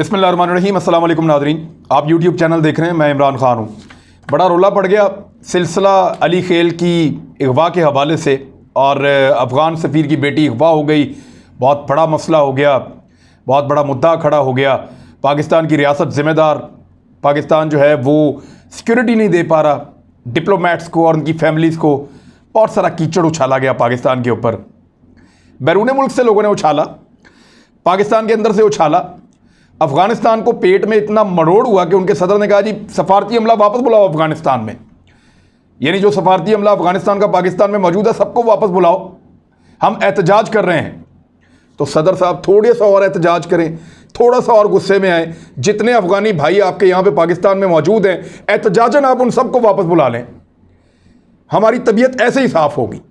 बिस्मिल्लाहिर्रहमानिर्रहीम। अस्सलाम वालेकुम नाज़रीन, आप यूट्यूब चैनल देख रहे हैं। मैं इमरान ख़ान हूँ। बड़ा रोला पड़ गया सिलसिला अली खेल की अगवा के हवाले से, और अफ़गान सफ़ीर की बेटी अगवा हो गई। बहुत बड़ा मसला हो गया, बहुत बड़ा मुद्दा खड़ा हो गया। पाकिस्तान की रियासत ज़िम्मेदार, पाकिस्तान जो है वो सिक्योरिटी नहीं दे पा रहा डिप्लोमेट्स को और उनकी फैमिलीज़ को। बहुत सारा कीचड़ उछाला गया पाकिस्तान के ऊपर। बैरून मुल्क से लोगों ने उछाला, पाकिस्तान के अंदर से उछाला। अफ़गानिस्तान को पेट में इतना मरोड़ हुआ कि उनके सदर ने कहा जी सफारती अमला वापस बुलाओ अफ़गानिस्तान में, यानी जो सफारती अमला अफ़गानिस्तान का पाकिस्तान में मौजूद है सबको वापस बुलाओ, हम एहतजाज कर रहे हैं। तो सदर साहब थोड़े सा और एहतजाज करें, थोड़ा सा और गुस्से में आए। जितने अफ़गानी भाई आपके यहाँ पे पाकिस्तान में मौजूद हैं, एहतजाजन आप उन सबको वापस बुला लें, हमारी तबीयत ऐसे ही साफ़ होगी।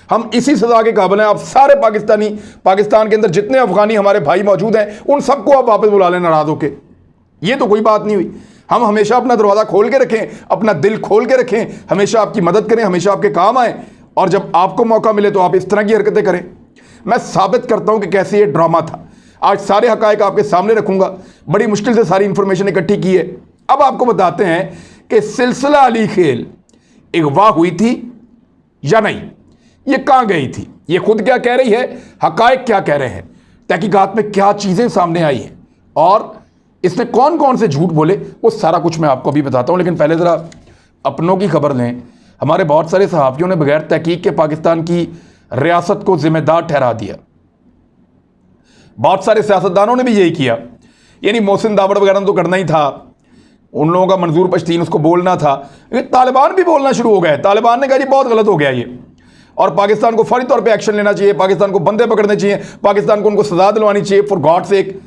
हम इसी सज़ा के काबिल हैं। आप सारे पाकिस्तानी, पाकिस्तान के अंदर जितने अफ़गानी हमारे भाई मौजूद हैं, उन सबको आप वापस बुला लें नाराज़ होके। ये तो कोई बात नहीं हुई। हम हमेशा अपना दरवाज़ा खोल के रखें, अपना दिल खोल के रखें, हमेशा आपकी मदद करें, हमेशा आपके काम आए, और जब आपको मौका मिले तो आप इस तरह की हरकतें करें। मैं साबित करता हूँ कि कैसे ये ड्रामा था। आज सारे हक़ाइक़ आपके सामने रखूँगा। बड़ी मुश्किल से सारी इंफॉर्मेशन इकट्ठी की है। अब आपको बताते हैं कि सिलसिला अली खेल अगवा हुई थी या नहीं, ये कहाँ गई थी, ये खुद क्या कह रही है, हक़ाइक़ क्या कह रहे हैं, तहकीकात में क्या चीज़ें सामने आई हैं, और इसने कौन कौन से झूठ बोले, वो सारा कुछ मैं आपको अभी बताता हूँ। लेकिन पहले ज़रा अपनों की खबर लें। हमारे बहुत सारे सहाफ़ियों ने बगैर तहकीक के पाकिस्तान की रियासत को ज़िम्मेदार ठहरा दिया। बहुत सारे सियासतदानों ने भी यही किया, यानी मोहसिन दावड़ वगैरह तो करना ही था, उन लोगों का मंजूर पश्तीन उसको बोलना था। तालिबान भी बोलना शुरू हो गए। तालिबान ने कहा जी बहुत गलत हो गया ये, और पाकिस्तान को फौरी तौर पे एक्शन लेना चाहिए, पाकिस्तान को बंदे पकड़ने चाहिए, पाकिस्तान को उनको सजा दिलवानी चाहिए फॉर गॉड सेक।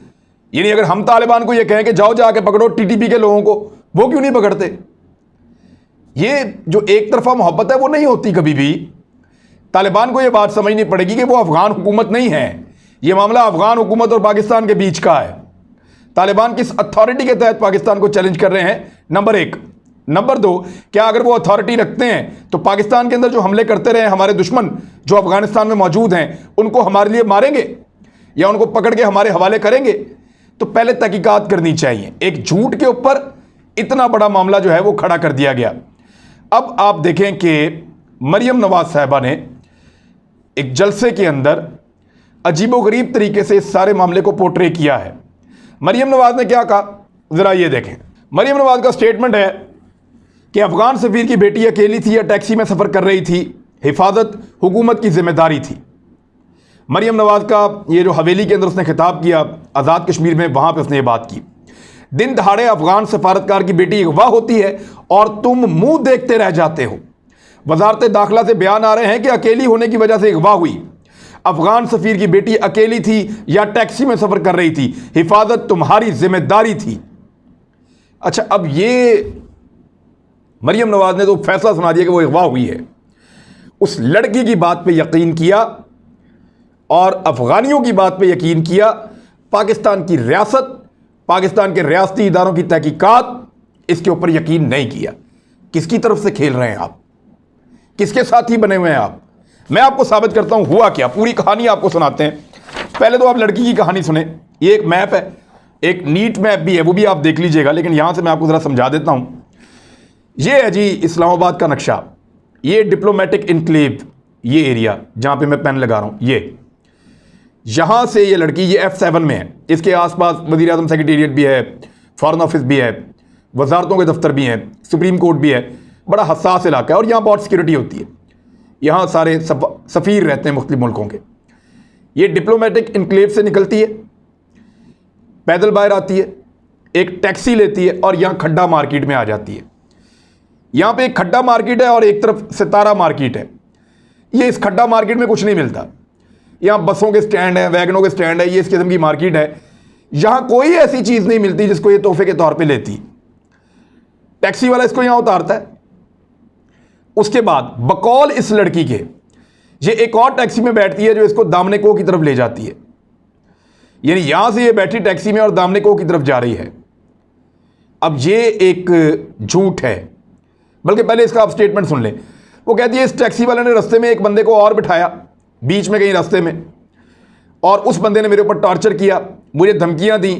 यानी अगर हम तालिबान को ये कहें कि जाओ जाके पकड़ो टीटीपी के लोगों को, वो क्यों नहीं पकड़ते? ये जो एक तरफा मोहब्बत है वो नहीं होती कभी भी। तालिबान को ये बात समझनी पड़ेगी कि वो अफगान हुकूमत नहीं है, ये मामला अफगान हुकूमत और पाकिस्तान के बीच का है। तालिबान किस अथॉरिटी के तहत पाकिस्तान को चैलेंज कर रहे हैं, नंबर एक। नंबर दो, क्या अगर वो अथॉरिटी रखते हैं तो पाकिस्तान के अंदर जो हमले करते रहे हमारे दुश्मन जो अफगानिस्तान में मौजूद हैं, उनको हमारे लिए मारेंगे या उनको पकड़ के हमारे हवाले करेंगे? तो पहले तहकीकात करनी चाहिए। एक झूठ के ऊपर इतना बड़ा मामला जो है वो खड़ा कर दिया गया। अब आप देखें कि मरियम नवाज साहिबा ने एक जलसे के अंदर अजीबोगरीब तरीके से इस सारे मामले को पोर्ट्रे किया है। मरियम नवाज ने क्या कहा, ज़रा ये देखें। मरियम नवाज का स्टेटमेंट है कि अफ़गान सफ़ीर की बेटी अकेली थी या टैक्सी में सफ़र कर रही थी, हिफाजत हुकूमत की जिम्मेदारी थी। मरियम नवाज का ये जो हवेली के अंदर उसने खिताब किया आज़ाद कश्मीर में, वहाँ पे उसने ये बात की। दिन दहाड़े अफ़गान सफारतकार की बेटी अगवा होती है और तुम मुंह देखते रह जाते हो। वजारत दाखिला से बयान आ रहे हैं कि अकेली होने की वजह से अगवा हुई। अफ़गान सफ़ीर की बेटी अकेली थी या टैक्सी में सफ़र कर रही थी, हिफाजत तुम्हारी जिम्मेदारी थी। अच्छा, अब ये मरियम नवाज ने तो फैसला सुना दिया कि वो अगवा हुई है। उस लड़की की बात पे यकीन किया और अफ़गानियों की बात पे यकीन किया। पाकिस्तान की रियासत, पाकिस्तान के रियासती इदारों की तहकीकात, इसके ऊपर यकीन नहीं किया। किसकी तरफ से खेल रहे हैं आप, किसके साथी बने हुए हैं आप? मैं आपको साबित करता हूं हुआ क्या, पूरी कहानी आपको सुनाते हैं। पहले तो आप लड़की की कहानी सुने। ये एक मैप है, एक नीट मैप भी है, वो भी आप देख लीजिएगा, लेकिन यहां से मैं आपको ज़रा समझा देता हूं। ये है जी इस्लामाबाद का नक्शा, ये डिप्लोमेटिक इनक्लेव, ये एरिया जहाँ पे मैं पेन लगा रहा हूँ, ये यहाँ से ये लड़की, ये F7 में है। इसके आसपास वज़ीर आज़म सेक्रेटेरिएट भी है, फॉरेन ऑफिस भी है, वजारतों के दफ्तर भी हैं, सुप्रीम कोर्ट भी है। बड़ा हसास इलाका है और यहाँ बहुत सिक्योरिटी होती है। यहाँ सारे सफ़ीर रहते हैं मुख्तलिफ मुल्कों के। ये डिप्लोमेटिक इनक्लेव से निकलती है, पैदल बाहर आती है, एक टैक्सी लेती है और यहाँ खड्डा मार्केट में आ जाती है। यहाँ पे एक खड्डा मार्केट है और एक तरफ सितारा मार्केट है। ये इस खड्डा मार्केट में कुछ नहीं मिलता। यहाँ बसों के स्टैंड हैं, वैगनों के स्टैंड है, ये इस किस्म की मार्केट है। यहाँ कोई ऐसी चीज़ नहीं मिलती जिसको ये तोहफे के तौर पे लेती। टैक्सी वाला इसको यहाँ उतारता है। उसके बाद बकौल इस लड़की के ये एक और टैक्सी में बैठती है जो इसको दामने को की तरफ ले जाती है। यानी यहाँ से ये बैठी टैक्सी में और दामने को की तरफ जा रही है। अब ये एक झूठ है, बल्कि पहले इसका आप स्टेटमेंट सुन लें। वो कहती है इस टैक्सी वाले ने रास्ते में एक बंदे को और बिठाया बीच में कहीं रास्ते में, और उस बंदे ने मेरे ऊपर टॉर्चर किया, मुझे धमकियां दी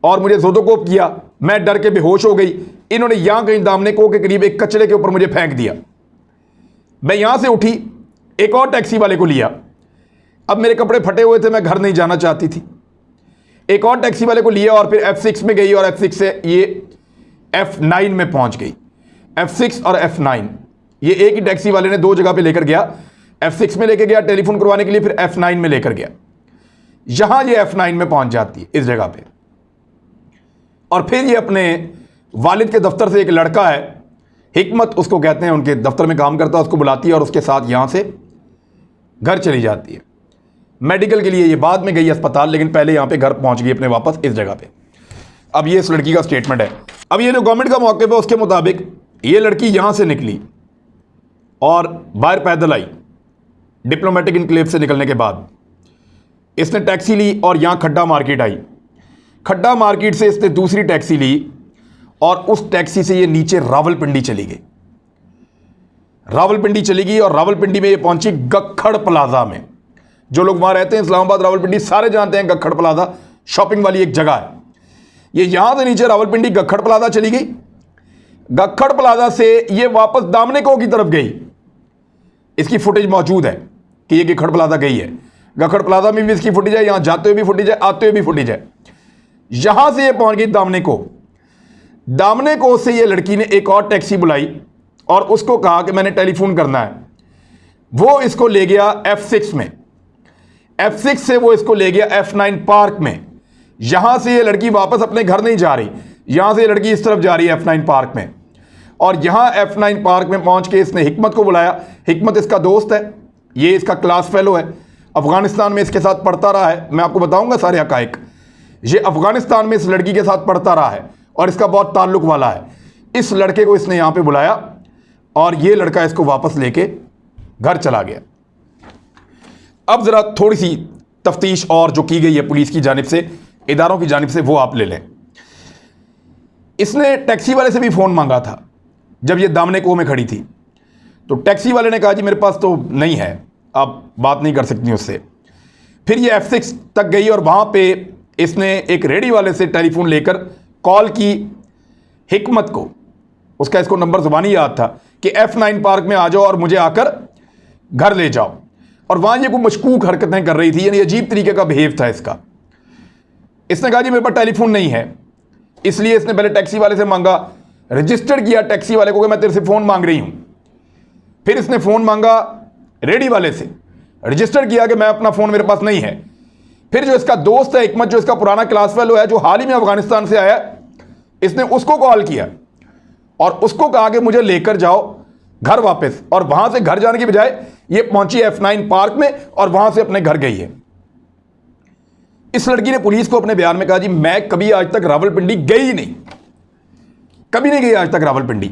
और मुझे ज़ोदोकोप किया। मैं डर के बेहोश हो गई। इन्होंने यहां कहीं दामनेको के करीब एक कचरे के ऊपर मुझे फेंक दिया। मैं यहां से उठी, एक और टैक्सी वाले को लिया। अब मेरे कपड़े फटे हुए थे, मैं घर नहीं जाना चाहती थी। एक और टैक्सी वाले को लिया और फिर F6 में गई और F6 से ये F9 में पहुंच गई। F6 और F9 ये एक ही टैक्सी वाले ने 2 जगह पे लेकर गया। F6 में लेकर गया टेलीफोन करवाने के लिए, फिर F9 में लेकर गया। यहां ये F9 में पहुंच जाती है इस जगह पे, और फिर ये अपने वालिद के दफ्तर से एक लड़का है, हिकमत उसको कहते हैं, उनके दफ्तर में काम करता है, उसको बुलाती है और उसके साथ यहां से घर चली जाती है। मेडिकल के लिए ये बाद में गई अस्पताल, लेकिन पहले यहां पे घर पहुंच गई अपने वापस इस जगह पे। अब ये इस लड़की का स्टेटमेंट है। अब ये जो गवर्नमेंट का मौक़िफ़ है उसके मुताबिक ये लड़की यहां से निकली और बाहर पैदल आई। डिप्लोमेटिक इनक्लेव से निकलने के बाद इसने टैक्सी ली और यहां खड्डा मार्केट आई। खड्डा मार्केट से इसने दूसरी टैक्सी ली और उस टैक्सी से ये नीचे रावलपिंडी चली गई। रावलपिंडी चली गई और रावलपिंडी में ये पहुंची गक्खड़ प्लाजा में। जो लोग वहां रहते हैं इस्लामाबाद रावलपिंडी सारे जानते हैं, गक्खड़ प्लाजा शॉपिंग वाली एक जगह है। ये यहां से नीचे रावलपिंडी गक्खड़ प्लाजा चली गई। गक्खड़ प्लाजा से ये वापस दामनेको की तरफ गई। इसकी फुटेज मौजूद है कि ये गक्खड़ प्लाजा गई है। गक्खड़ प्लाजा में भी इसकी फुटेज है, यहां जाते हुए भी फुटेज है, आते हुए भी फुटेज है। यहां से ये पहुंच गई दामनेको। दामनेको से ये लड़की ने एक और टैक्सी बुलाई और उसको कहा कि मैंने टेलीफोन करना है। वो इसको ले गया F6 में। F6 से वो इसको ले गया F9 पार्क में। यहां से ये लड़की वापस अपने घर नहीं जा रही, यहां से ये लड़की इस तरफ जा रही है F9 पार्क में। और यहां F9 पार्क में पहुंच के इसने हिकमत को बुलाया। हिकमत इसका दोस्त है, ये इसका क्लास फेलो है, अफगानिस्तान में इसके साथ पढ़ता रहा है। मैं आपको बताऊंगा सारे हकाइक। ये अफगानिस्तान में इस लड़की के साथ पढ़ता रहा है और इसका बहुत ताल्लुक वाला है। इस लड़के को इसने यहां पे बुलाया और ये लड़का इसको वापस लेके घर चला गया। अब जरा थोड़ी सी तफ्तीश और जो की गई है पुलिस की जानिब से, इदारों की जानिब से, वो आप ले लें। इसने टैक्सी वाले से भी फ़ोन मांगा था जब ये दामनेको में खड़ी थी, तो टैक्सी वाले ने कहा जी मेरे पास तो नहीं है, आप बात नहीं कर सकती उससे। फिर ये F6 तक गई और वहाँ पे इसने एक रेडी वाले से टेलीफोन लेकर कॉल की हिकमत को। उसका इसको नंबर ज़ुबानी याद था कि F9 पार्क में आ जाओ और मुझे आकर घर ले जाओ। और वहाँ ये कोई मशकूक हरकतें कर रही थी, यानी अजीब तरीके का बिहेव था इसका। इसने कहा जी मेरे पास टेलीफोन नहीं है, इसलिए इसने पहले टैक्सी वाले से मांगा, रजिस्टर किया टैक्सी वाले को कि मैं तेरे से फ़ोन मांग रही हूँ। फिर इसने फ़ोन मांगा रेडी वाले से, रजिस्टर किया कि मैं अपना फ़ोन मेरे पास नहीं है। फिर जो इसका दोस्त है हिकमत, जो इसका पुराना क्लास फेलो है, जो हाल ही में अफगानिस्तान से आया, इसने उसको कॉल किया और उसको कहा कि मुझे लेकर जाओ घर वापस। और वहां से घर जाने की बजाय ये पहुंची F9 पार्क में और वहां से अपने घर गई है। इस लड़की ने पुलिस को अपने बयान में कहा जी मैं कभी आज तक रावलपिंडी गई नहीं, कभी नहीं गई आज तक रावलपिंडी।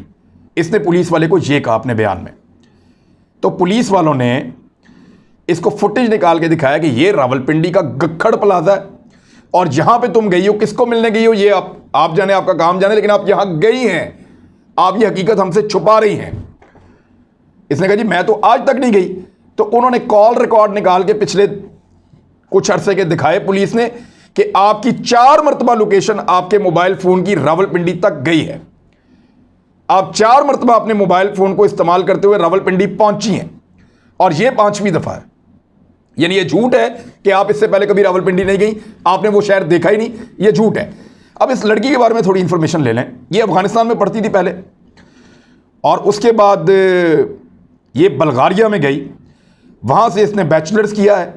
इसने पुलिस वाले को यह कहा अपने बयान में। तो पुलिस वालों ने इसको फुटेज निकाल के दिखाया कि ये रावलपिंडी का गक्खड़ प्लाजा है और यहां पे तुम गई हो, किसको मिलने गई हो ये आप जाने, आपका काम जाने, लेकिन आप यहां गई हैं, आप ये हकीकत हमसे छुपा रही हैं। इसने कहा जी मैं तो आज तक नहीं गई। तो उन्होंने कॉल रिकॉर्ड निकाल के पिछले कुछ अरसे के दिखाए पुलिस ने कि आपकी 4 मरतबा लोकेशन आपके मोबाइल फोन की रावलपिंडी तक गई है। आप 4 मरतबा अपने मोबाइल फोन को इस्तेमाल करते हुए रावलपिंडी पहुंची हैं और यह 5वीं दफा है। यानी यह झूठ है कि आप इससे पहले कभी रावलपिंडी नहीं गई, आपने वो शहर देखा ही नहीं, यह झूठ है। अब इस लड़की के बारे में थोड़ी इंफॉर्मेशन ले लें। ये अफगानिस्तान में पढ़ती थी पहले और उसके बाद ये बल्गारिया में गई, वहाँ से इसने बैचलर्स किया है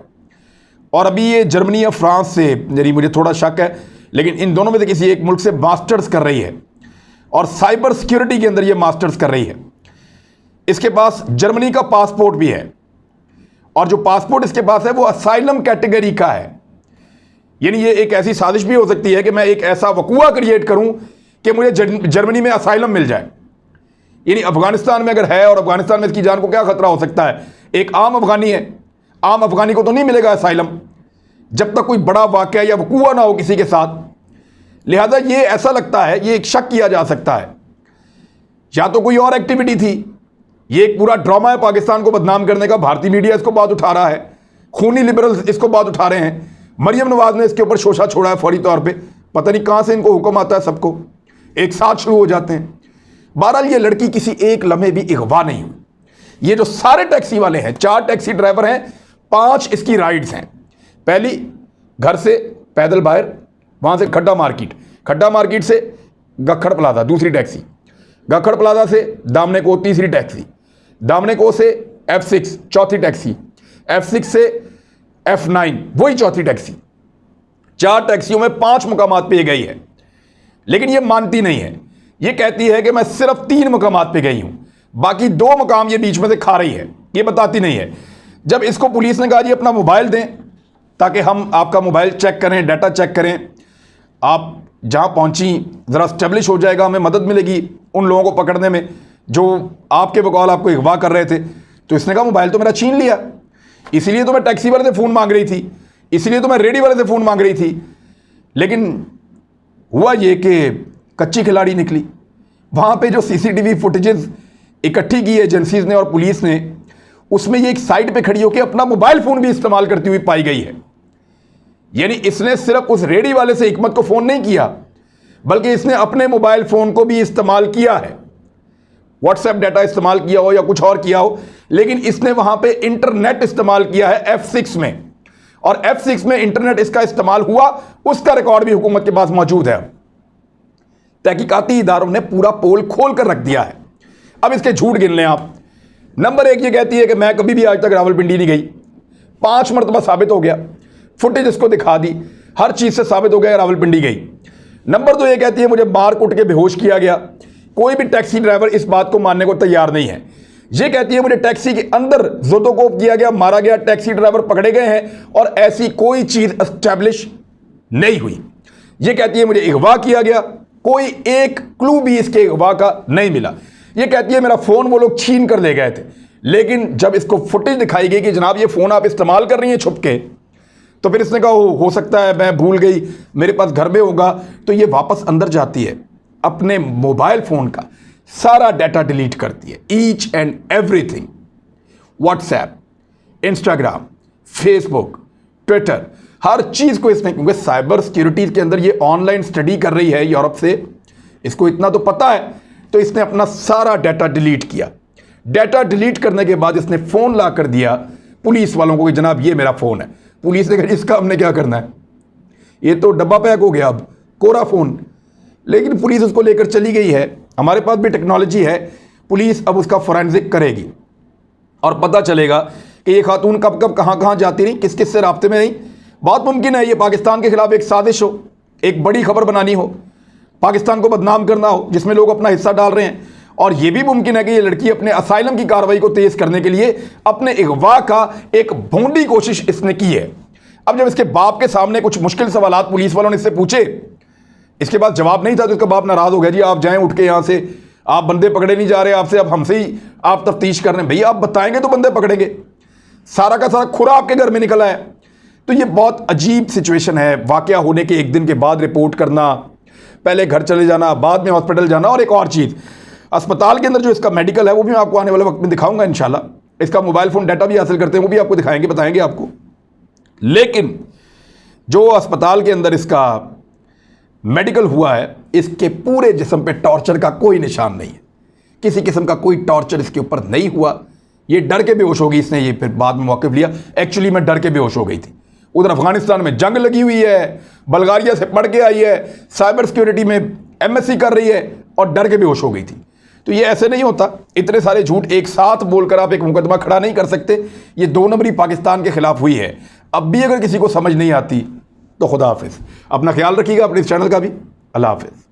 और अभी ये जर्मनी या फ्रांस से, यानी मुझे थोड़ा शक है, लेकिन इन दोनों में से किसी एक मुल्क से मास्टर्स कर रही है और साइबर सिक्योरिटी के अंदर ये मास्टर्स कर रही है। इसके पास जर्मनी का पासपोर्ट भी है और जो पासपोर्ट इसके पास है वो असाइलम कैटेगरी का है। यानी ये एक ऐसी साजिश भी हो सकती है कि मैं एक ऐसा वकूआ क्रिएट करूं कि मुझे जर्मनी में असाइलम मिल जाए। यानी अफगानिस्तान में अगर है और अफगानिस्तान में इसकी जान को क्या खतरा हो सकता है, एक आम अफगानी है, आम अफगानी को तो नहीं मिलेगा असाइलम जब तक कोई बड़ा वाकया या वकूआ ना हो किसी के साथ। लिहाजा ये ऐसा लगता है, ये एक शक किया जा सकता है या तो कोई और एक्टिविटी थी, ये एक पूरा ड्रामा है पाकिस्तान को बदनाम करने का। भारतीय मीडिया इसको बात उठा रहा है, खूनी लिबरल्स इसको बात उठा रहे हैं, मरियम नवाज ने इसके ऊपर शोशा छोड़ा है फौरी तौर पे, पता नहीं कहाँ से इनको हुक्म आता है, सबको एक साथ शुरू हो जाते हैं। बहरहाल ये लड़की किसी एक लम्हे भी अगवा नहीं हुई। ये जो सारे टैक्सी वाले हैं, 4 टैक्सी ड्राइवर हैं, 5 इसकी राइड्स हैं। पहली घर से पैदल बाहर, वहाँ से खड्डा मार्केट, खड्डा मार्केट से गखड़ प्लाजा दूसरी टैक्सी, गखड़ प्लाजा से दामने को तीसरी टैक्सी, दामने को से F6 चौथी टैक्सी, F6 से F9 वही चौथी टैक्सी। 4 टैक्सियों में 5 मुकामात पे गई है, लेकिन ये मानती नहीं है। ये कहती है कि मैं सिर्फ 3 मुकामात पे गई हूं, बाकी 2 मुकाम ये बीच में से खा रही है, ये बताती नहीं है। जब इसको पुलिस ने कहा जी अपना मोबाइल दें ताकि हम आपका मोबाइल चेक करें, डाटा चेक करें, आप जहां पहुंची ज़रा स्टेब्लिश हो जाएगा, हमें मदद मिलेगी उन लोगों को पकड़ने में जो आपके बकौल आपको अगवा कर रहे थे। तो इसने कहा मोबाइल तो मेरा छीन लिया, इसीलिए तो मैं टैक्सी वाले से फ़ोन मांग रही थी, इसीलिए तो मैं रेडी वाले से फ़ोन मांग रही थी। लेकिन हुआ ये कि कच्ची खिलाड़ी निकली। वहाँ पे जो सीसीटीवी फुटेजेस इकट्ठी की एजेंसीज ने और पुलिस ने, उसमें ये एक साइड पे खड़ी होकर अपना मोबाइल फ़ोन भी इस्तेमाल करती हुई पाई गई है। यानी इसने सिर्फ उस रेडी वाले से हिकमत को फ़ोन नहीं किया, बल्कि इसने अपने मोबाइल फ़ोन को भी इस्तेमाल किया है। व्हाट्सएप डाटा इस्तेमाल किया हो या कुछ और किया हो, लेकिन इसने वहाँ पे इंटरनेट इस्तेमाल किया है F6 में, और F6 में इंटरनेट इसका इस्तेमाल हुआ, उसका रिकॉर्ड भी हुकूमत के पास मौजूद है। तहकीकाती इदारों ने पूरा पोल खोल कर रख दिया है। अब इसके झूठ गिन लें आप। नंबर 1 ये कहती है कि मैं कभी भी आज तक रावलपिंडी नहीं गई, 5 मरतबा साबित हो गया, फुटेज इसको दिखा दी, हर चीज़ से साबित हो गया रावलपिंडी गई। नंबर 2 ये कहती है मुझे मार कुट के बेहोश किया गया। कोई भी टैक्सी ड्राइवर इस बात को मानने को तैयार नहीं है। ये कहती है मुझे टैक्सी के अंदर जोतोकोप किया गया, मारा गया, टैक्सी ड्राइवर पकड़े गए हैं और ऐसी कोई चीज़ एस्टैब्लिश नहीं हुई। ये कहती है मुझे अगवा किया गया, कोई एक क्लू भी इसके अगवा का नहीं मिला। ये कहती है मेरा फ़ोन वो लोग छीन कर ले गए थे, लेकिन जब इसको फुटेज दिखाई गई कि जनाब ये फ़ोन आप इस्तेमाल कर रही हैं छुप के, तो फिर इसने कहा हो सकता है मैं भूल गई, मेरे पास घर में होगा। तो ये वापस अंदर जाती है, अपने मोबाइल फ़ोन का सारा डाटा डिलीट करती है, each and everything. WhatsApp, Instagram, Facebook, Twitter, हर चीज़ को इसने, क्योंकि साइबर सिक्योरिटी के अंदर ये ऑनलाइन स्टडी कर रही है यूरोप से, इसको इतना तो पता है, तो इसने अपना सारा डाटा डिलीट किया। डाटा डिलीट करने के बाद इसने फ़ोन ला कर दिया पुलिस वालों को कि जनाब ये मेरा फ़ोन है। पुलिस ने कहा इसका हमने क्या करना है, ये तो डब्बा पैक हो गया, अब कोरा फ़ोन। लेकिन पुलिस उसको लेकर चली गई है। हमारे पास भी टेक्नोलॉजी है, पुलिस अब उसका फोरेंसिक करेगी और पता चलेगा कि ये खातून कब कब कहाँ कहाँ जाती रही, किस किस से राब्ते में रही। बहुत मुमकिन है ये पाकिस्तान के खिलाफ एक साजिश हो, एक बड़ी खबर बनानी हो, पाकिस्तान को बदनाम करना हो, जिसमें लोग अपना हिस्सा डाल रहे हैं। और ये भी मुमकिन है कि ये लड़की अपने असाइलम की कार्रवाई को तेज़ करने के लिए अपने अगवा का एक भोंडी कोशिश इसने की है। अब जब इसके बाप के सामने कुछ मुश्किल सवालात पुलिस वालों ने इससे पूछे, इसके पास जवाब नहीं था, तो इसका बाप नाराज़ हो गया, जी आप जाएं उठ के यहाँ से, आप बंदे पकड़े नहीं जा रहे आपसे, अब हमसे ही आप तफ्तीश कर रहे हैं। भैया आप बताएंगे तो बंदे पकड़ेंगे, सारा का सारा खुरा आपके घर में निकला है। तो ये बहुत अजीब सिचुएशन है। वाक़या होने के 1 दिन के बाद रिपोर्ट करना, पहले घर चले जाना, बाद में हॉस्पिटल जाना। और एक और चीज़, अस्पताल के अंदर जो इसका मेडिकल है वो भी मैं आपको आने वाले वक्त में दिखाऊंगा इंशाल्लाह। इसका मोबाइल फ़ोन डाटा भी हासिल करते हैं, वो भी आपको दिखाएंगे, बताएंगे आपको। लेकिन जो अस्पताल के अंदर इसका मेडिकल हुआ है, इसके पूरे जिस्म पे टॉर्चर का कोई निशान नहीं है, किसी किस्म का कोई टॉर्चर इसके ऊपर नहीं हुआ। ये डर के बेहोश हो गई, इसने ये फिर बाद में मौक़िफ़ लिया, एक्चुअली मैं डर के बेहोश हो गई थी। उधर अफगानिस्तान में जंग लगी हुई है, बल्गारिया से पढ़ के आई है, साइबर सिक्योरिटी में MSc कर रही है और डर के बेहोश हो गई थी। तो ये ऐसे नहीं होता, इतने सारे झूठ एक साथ बोलकर आप एक मुकदमा खड़ा नहीं कर सकते। ये 2 नंबरी पाकिस्तान के खिलाफ हुई है। अब भी अगर किसी को समझ नहीं आती तो खुदा हाफिज़। अपना ख्याल रखिएगा, अपने इस चैनल का भी। अल्लाह हाफिज़।